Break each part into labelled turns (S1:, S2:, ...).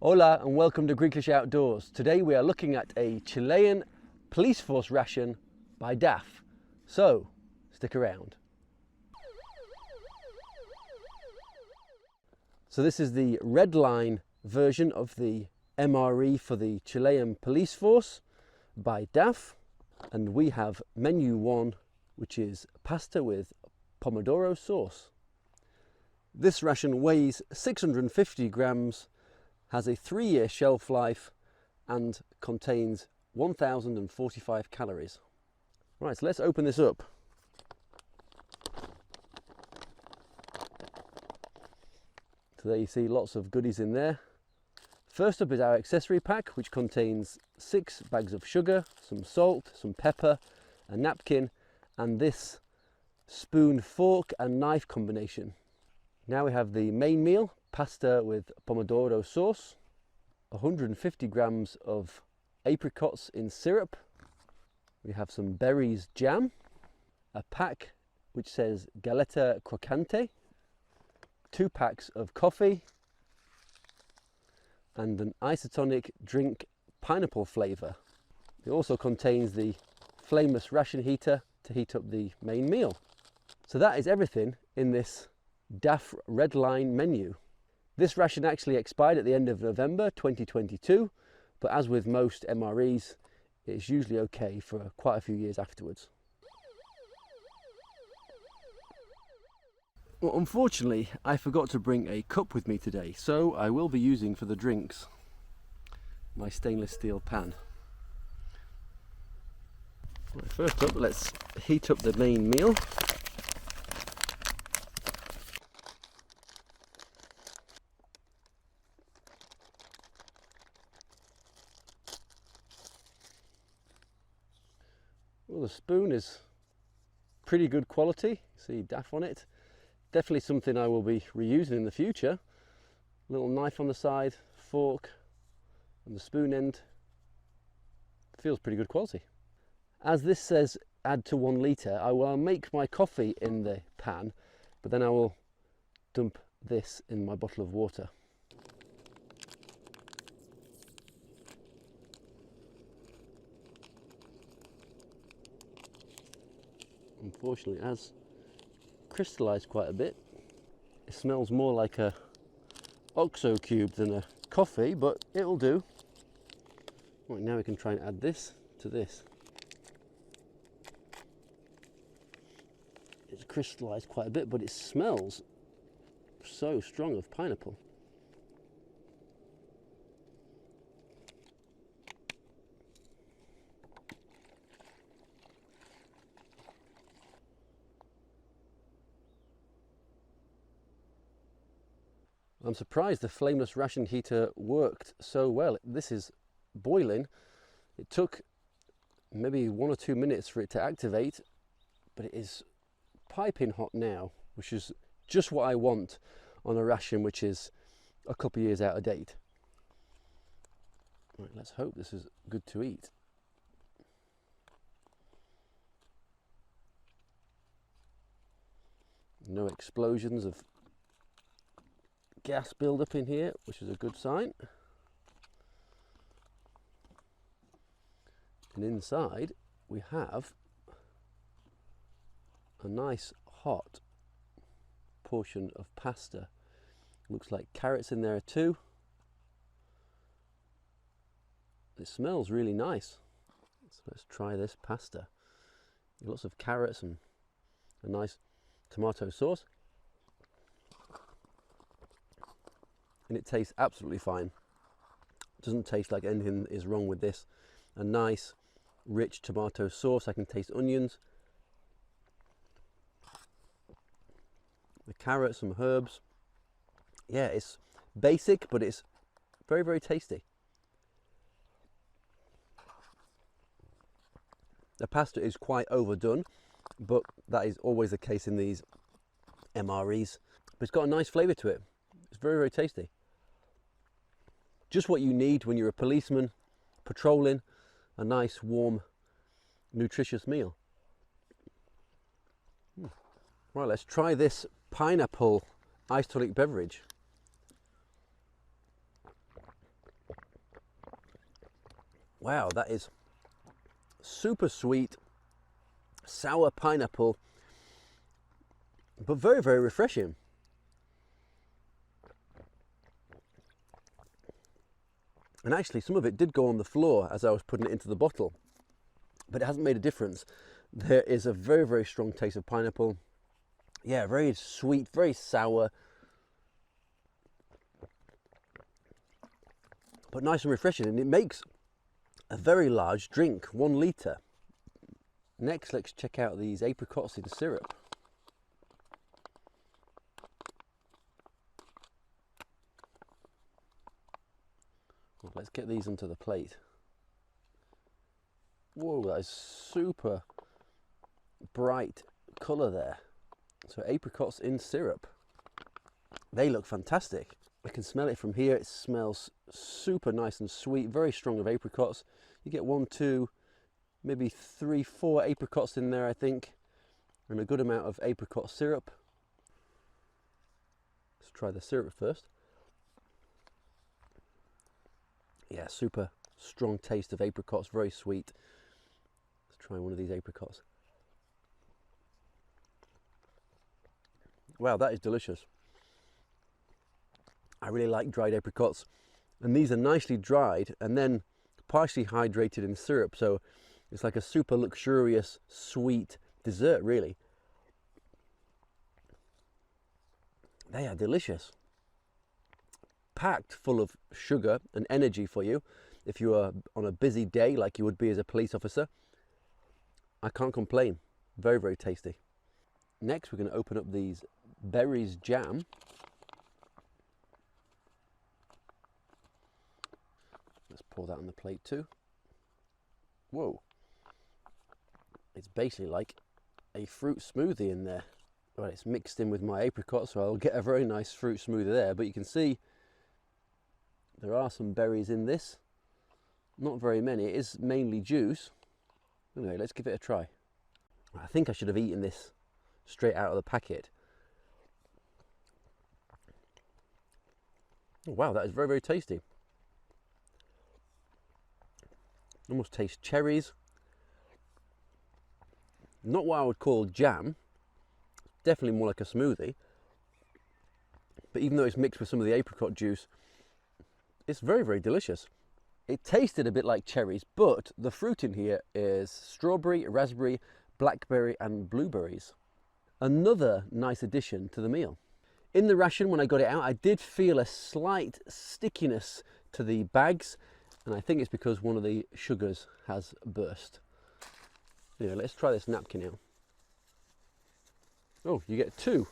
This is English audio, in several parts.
S1: Hola and welcome to Greeklish Outdoors. Today we are looking at a Chilean police force ration by Daff. So, stick around. So this is the red line version of the MRE for the Chilean police force by Daff. And we have menu 1, which is pasta with pomodoro sauce. This ration weighs 650 grams, has a 3-year shelf life and contains 1045 calories. Right, so let's open this up. So there you see lots of goodies in there. First up is our accessory pack, which contains 6 bags of sugar, some salt, some pepper, a napkin, and this spoon, fork and knife combination. Now we have the main meal, pasta with pomodoro sauce, 150 grams of apricots in syrup. We have some berries jam, a pack which says Galeta Crocante, 2 packs of coffee, and an isotonic drink pineapple flavour. It also contains the flameless ration heater to heat up the main meal. So that is everything in this Daff red line menu. This ration actually expired at the end of November 2022, but as with most MREs, it's usually okay for quite a few years afterwards. Well, unfortunately, I forgot to bring a cup with me today, so I will be using for the drinks my stainless steel pan. Right, first up, let's heat up the main meal. Well, the spoon is pretty good quality. See Daff on it. Definitely something I will be reusing in the future. Little knife on the side, fork, and the spoon end. Feels pretty good quality. As this says add to 1 litre, I will make my coffee in the pan, but then I will dump this in my bottle of water. Unfortunately, it has crystallized quite a bit. It smells more like a OXO cube than a coffee, but it'll do. Right, now we can try and add this to this. It's crystallized quite a bit, but it smells so strong of pineapple. I'm surprised the flameless ration heater worked so well. This is boiling. It took maybe 1 or 2 minutes for it to activate, but it is piping hot now, which is just what I want on a ration which is a couple of years out of date. Right, let's hope this is good to eat. No explosions of gas build-up in here, which is a good sign. And inside we have a nice hot portion of pasta. Looks like carrots in there too. It smells really nice. So let's try this pasta. Lots of carrots and a nice tomato sauce. And it tastes absolutely fine. Doesn't taste like anything is wrong with this. A nice rich tomato sauce. I can taste onions, the carrots, some herbs. Yeah, it's basic, but it's very, very tasty. The pasta is quite overdone, but that is always the case in these MREs. But it's got a nice flavour to it. It's very, very tasty. Just what you need when you're a policeman patrolling, a nice, warm, nutritious meal. Right, let's try this pineapple isotonic beverage. Wow, that is super sweet, sour pineapple, but very, very refreshing. And actually, some of it did go on the floor as I was putting it into the bottle, but it hasn't made a difference. There is a very, very strong taste of pineapple. Yeah, very sweet, very sour, but nice and refreshing. And it makes a very large drink, 1 litre. Next, let's check out these apricots in syrup. Well, let's get these onto the plate. Whoa, that is super bright colour there. So apricots in syrup. They look fantastic. I can smell it from here. It smells super nice and sweet, very strong of apricots. You get 1, 2, maybe 3, 4 apricots in there, I think, and a good amount of apricot syrup. Let's try the syrup first. Yeah, super strong taste of apricots, very sweet. Let's try one of these apricots. Wow, that is delicious. I really like dried apricots, and these are nicely dried and then partially hydrated in syrup, so it's like a super luxurious sweet dessert, really. They are delicious. Packed full of sugar and energy for you if you are on a busy day like you would be as a police officer. I can't complain. Very, very tasty. Next, we're going to open up these berries jam. Let's pour that on the plate too. Whoa. It's basically like a fruit smoothie in there. Well, it's mixed in with my apricot, so I'll get a very nice fruit smoothie there. But you can see there are some berries in this. Not very many. It is mainly juice. Anyway, let's give it a try. I think I should have eaten this straight out of the packet. Oh, wow, that is very, very tasty. Almost taste cherries. Not what I would call jam. Definitely more like a smoothie. But even though it's mixed with some of the apricot juice, it's very, very delicious. It tasted a bit like cherries, but the fruit in here is strawberry, raspberry, blackberry and blueberries. Another nice addition to the meal. In the ration, when I got it out, I did feel a slight stickiness to the bags, and I think it's because one of the sugars has burst. Anyway, let's try this napkin out. Oh, you get 2.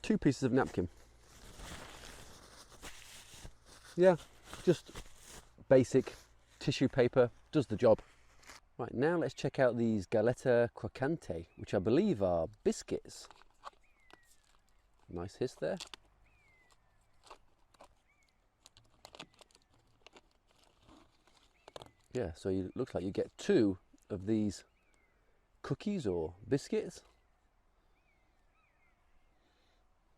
S1: Two pieces of napkin. Yeah, just basic tissue paper, does the job. Right, now let's check out these galette croccante, which I believe are biscuits. Nice hiss there. Yeah, so it looks like you get 2 of these cookies or biscuits.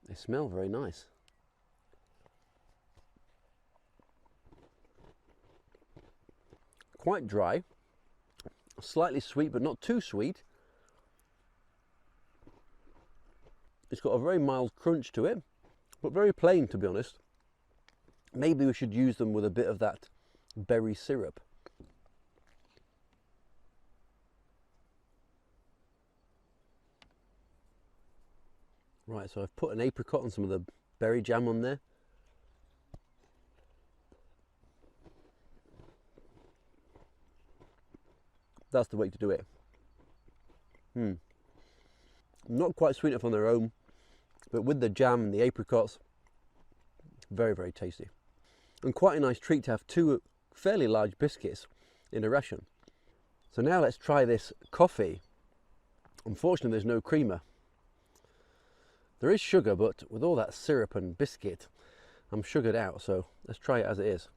S1: They smell very nice. Quite dry, slightly sweet, but not too sweet. It's got a very mild crunch to it, but very plain, to be honest. Maybe we should use them with a bit of that berry syrup. Right, so I've put an apricot and some of the berry jam on there. That's the way to do it. Not quite sweet enough on their own, but with the jam and the apricots, very, very tasty. And quite a nice treat to have 2 fairly large biscuits in a ration. So now let's try this coffee. Unfortunately, there's no creamer. There is sugar, but with all that syrup and biscuit, I'm sugared out, so let's try it as it is.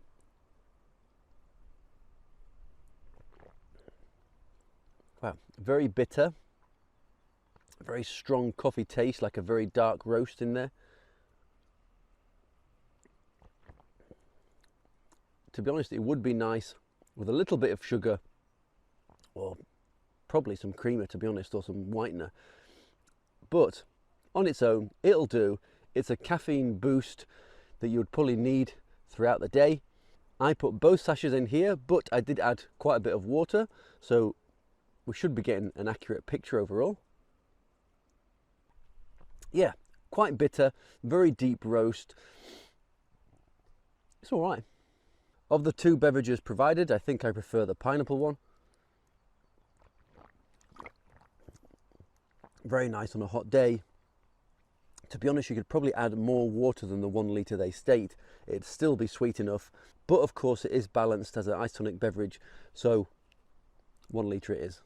S1: Wow, very bitter, very strong coffee taste, like a very dark roast in there. to be honest, it would be nice with a little bit of sugar, or probably some creamer, to be honest, or some whitener. But on its own, it'll do. It's a caffeine boost that you would probably need throughout the day. I put both sachets in here, but I did add quite a bit of water, so we should be getting an accurate picture overall. Yeah, quite bitter, very deep roast. It's all right. Of the two beverages provided, I think I prefer the pineapple one. Very nice on a hot day. To be honest, you could probably add more water than the 1 litre they state. It'd still be sweet enough, but of course it is balanced as an isotonic beverage, so 1 litre it is.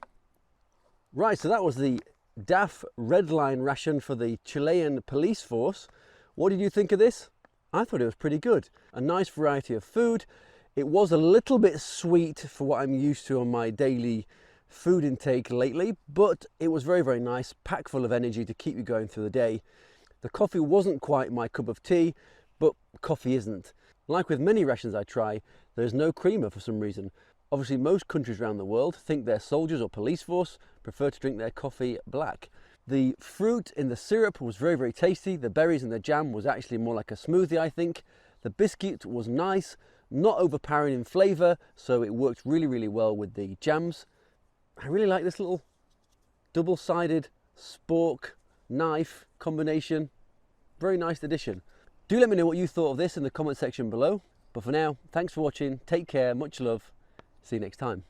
S1: Right, so that was the Daff Red Line ration for the Chilean police force. What did you think of this? I thought it was pretty good. A nice variety of food. It was a little bit sweet for what I'm used to on my daily food intake lately, but it was very, very nice, packed full of energy to keep you going through the day. The coffee wasn't quite my cup of tea, but coffee isn't. Like with many rations I try, there's no creamer for some reason. Obviously, most countries around the world think their soldiers or police force prefer to drink their coffee black. The fruit in the syrup was very, very tasty. The berries in the jam was actually more like a smoothie, I think. The biscuit was nice, not overpowering in flavour, so it worked really, really well with the jams. I really like this little double-sided spork knife combination. Very nice addition. Do let me know what you thought of this in the comment section below. But for now, thanks for watching. Take care, much love. See you next time.